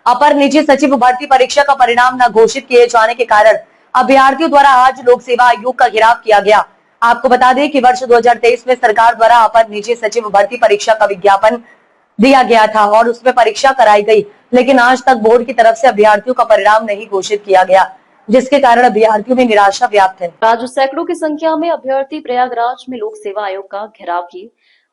अपर निजी सचिव भर्ती परीक्षा का परिणाम न घोषित किए जाने के कारण अभ्यर्थियों द्वारा आज लोक सेवा आयोग का घेराव किया गया। आपको बता दें कि वर्ष 2023 में सरकार द्वारा अपर निजी सचिव भर्ती परीक्षा का विज्ञापन दिया गया था और उसमें परीक्षा कराई गई, लेकिन आज तक बोर्ड की तरफ से अभ्यर्थियों का परिणाम नहीं घोषित किया गया, जिसके कारण अभ्यर्थियों में निराशा व्याप्त है। आज सैकड़ों की संख्या में अभ्यर्थी प्रयागराज में लोक सेवा आयोग का घेराव किए।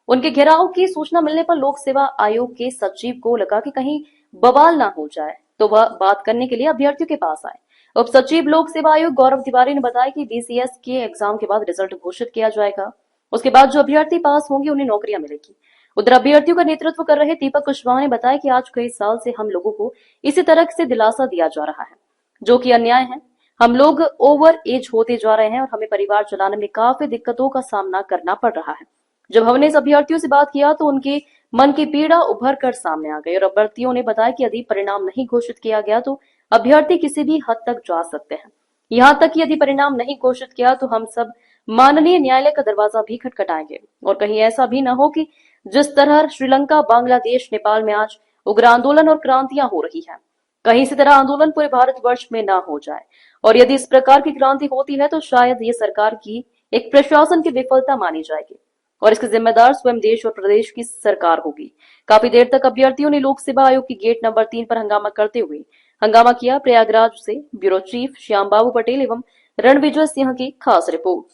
उनके घेराव की सूचना मिलने पर लोक सेवा आयोग के सचिव को लगा कि कहीं बवाल ना हो जाए, तो वह बात करने के लिए अभ्यर्थियों के पास आए। उप सचिव लोक सेवा आयोग गौरव तिवारी ने बताया कि बीसीएस के एग्जाम के बाद रिजल्ट घोषित किया जाएगा। उसके बाद जो अभ्यर्थी पास होंगे उन्हें नौकरियां मिलेगी। उधर अभ्यर्थियों का नेतृत्व कर रहे दीपक कुशवाहा ने बताया कि आज कई साल से हम लोगों को इसी तरह से दिलासा दिया जा रहा है, जो कि अन्याय है। हम लोग ओवर एज होते जा रहे हैं और हमें परिवार चलाने में काफी दिक्कतों का सामना करना पड़ रहा है। जब हमने इस अभ्यर्थियों से बात किया तो उनके मन की पीड़ा उभर कर सामने आ गई और अभ्यर्थियों ने बताया कि यदि परिणाम नहीं घोषित किया गया तो अभ्यर्थी किसी भी हद तक जा सकते हैं। यहाँ तक कि यदि परिणाम नहीं घोषित किया तो हम सब माननीय न्यायालय का दरवाजा भी खटखटाएंगे और कहीं ऐसा भी न हो कि जिस तरह श्रीलंका, बांग्लादेश, नेपाल में आज उग्र आंदोलन और क्रांतियां हो रही है, कहीं इसी तरह आंदोलन पूरे भारतवर्ष में न हो जाए। और यदि इस प्रकार की क्रांति होती है तो शायद ये सरकार की एक प्रशासन की विफलता मानी जाएगी और इसके जिम्मेदार स्वयं देश और प्रदेश की सरकार होगी। काफी देर तक अभ्यर्थियों ने लोक सेवा आयोग की गेट नंबर 3 पर हंगामा किया। प्रयागराज से ब्यूरो चीफ श्याम बाबू पटेल एवं रणविजय सिंह की खास रिपोर्ट।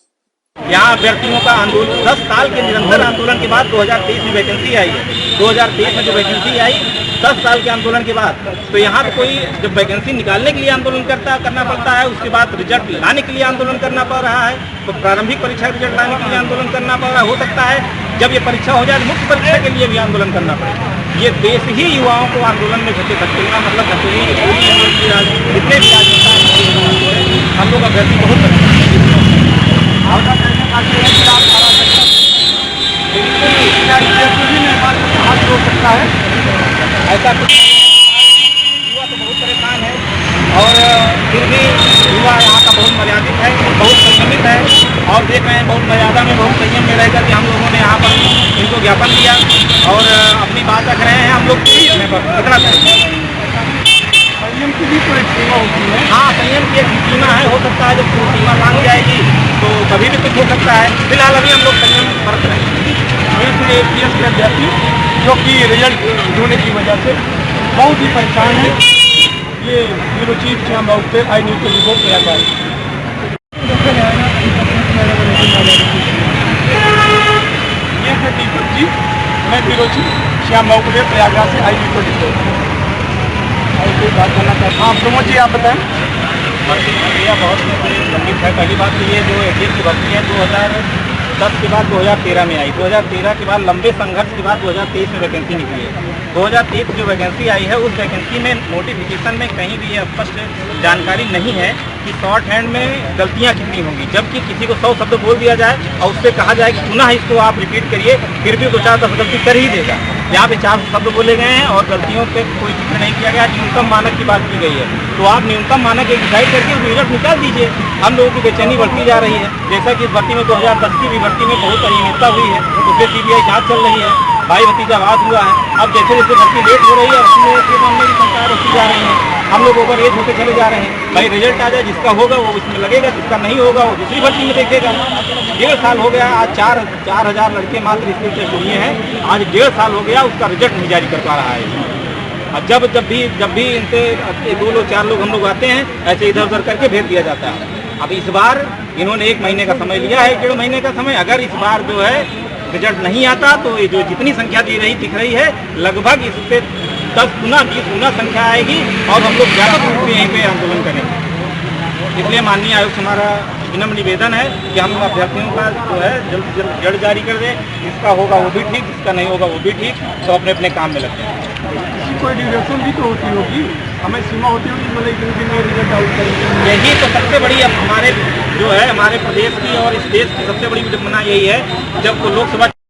यहाँ अभ्यर्थियों का आंदोलन 10 साल के निरंतर आंदोलन के बाद 2023 में वैकेंसी आई है। 2023 में जो वैकेंसी आई 10 साल के आंदोलन के बाद, तो यहाँ पे कोई जब वैकेंसी निकालने के लिए आंदोलन करना पड़ता है, उसके बाद रिजल्ट लाने के लिए आंदोलन करना पड़ रहा है, तो प्रारंभिक परीक्षा रिजल्ट लाने के लिए आंदोलन करना पड़ रहा है। हो सकता है जब ये परीक्षा हो जाए मुख्य परीक्षा के लिए भी आंदोलन करना पड़ेगा। ये देश ही युवाओं को आंदोलन में धकेलना मतलब जितने भी हम लोग अभ्यर्थी बहुत सकता है ऐसा कुछ युवा तो बहुत परेशान है और फिर भी युवा यहाँ का बहुत मर्यादित है, बहुत संयमित है और देख रहे हैं बहुत मर्यादा में, बहुत संयम में रहकर के हम लोगों ने यहाँ पर इनको ज्ञापन दिया और अपनी बात रख रहे हैं। हम लोग कितना संयम की भी कोई सीमा होती है? हाँ, संयम की एक सीमा है। हो सकता है जब सीमा मांग जाएगी तो कभी भी कुछ हो सकता है। फिलहाल अभी हम लोग संयम बरत रहे हैं। APS के अभ्यर्थी जो कि रिजल्ट होने की वजह से बहुत ही परेशान है। ये ब्यूरो चीफ श्याम बाबू पे आई न्यूज़ को रिपोर्ट किया जाए। ये है दीपक जी, मैं ब्यूरो चीफ श्याम बाबू पे प्रयागराज से आई न्यूज़ को रिपोर्ट बात करना चाहता हूँ। हाँ प्रमोद जी, आप बताएं। भर्ती प्रक्रिया बहुत लंबित है। पहली बात तो ये जो APS की भर्ती है 2010 के बाद 2013 में आई। 2013 के बाद लंबे संघर्ष के बाद 2023 में वैकेंसी निकली है। 2023 जो वैकेंसी आई है उस वैकेंसी में नोटिफिकेशन में कहीं भी ये स्पष्ट जानकारी नहीं है कि शॉर्ट हैंड में गलतियां कितनी होंगी। जबकि किसी को 100 शब्द बोल दिया जाए और उससे कहा जाए कि पुनः इसको आप रिपीट करिए, फिर भी 2-4-10 गलती कर ही देगा। यहाँ पे 4 शब्द बोले गए हैं और गलतियों पे कोई जिक्र नहीं किया गया। न्यूनतम मानक की बात की गई है, तो आप न्यूनतम मानक एक डिसाइड करके रिजल्ट निकाल दीजिए। हम लोगों की बेचैनी बढ़ती जा रही है। जैसा कि इस भर्ती में 2010 की भी भर्ती में बहुत अनियमितता हुई है, उससे CBI जाँच चल रही है, भाई भतीजावाद हुआ है। अब जैसे जैसे भर्ती लेट हो रही है उसके मामले की संख्या होती जा रही है। हम लोग ओवर एज होते चले जा रहे हैं। भाई रिजल्ट आ जाए, जिसका होगा वो इसमें लगेगा, जिसका नहीं होगा वो दूसरी भर्ती में देखेगा। 1.5 साल हो गया, आज 4,000 लड़के मात्र इसके टेस्ट हुए हैं। आज 1.5 साल हो गया, उसका रिजल्ट नहीं जारी कर पा रहा है। और जब भी इनसे 2 लोग 4 लोग हम लोग आते हैं, ऐसे इधर उधर करके भेज दिया जाता है। अब इस बार इन्होंने 1 महीने का समय लिया है, 1.5 महीने का समय। अगर इस बार जो है रिजल्ट नहीं आता तो ये जो जितनी संख्या दिख रही है लगभग इससे 10 गुना 20 गुना संख्या आएगी और हम लोग ज़्यादा रूप में यहीं पे आंदोलन करेंगे। इसलिए माननीय आयोग से हमारा विनम्र निवेदन है कि हम अभ्यर्थियों का जो है जल्द से जल्द रिजल्ट जारी कर दें। जिसका होगा वो भी ठीक, जिसका नहीं होगा वो भी ठीक, तो अपने अपने काम में लगते हैं। कोई ड्यूरेशन भी तो होती होगी, हमें सीमा होती होगी, मतलब इतने दिन में रिजल्ट आउट करेंगे। यही तो सबसे बड़ी अब हमारे जो है हमारे प्रदेश की और इस देश की सबसे बड़ी विडंबना यही है। जब लोकसभा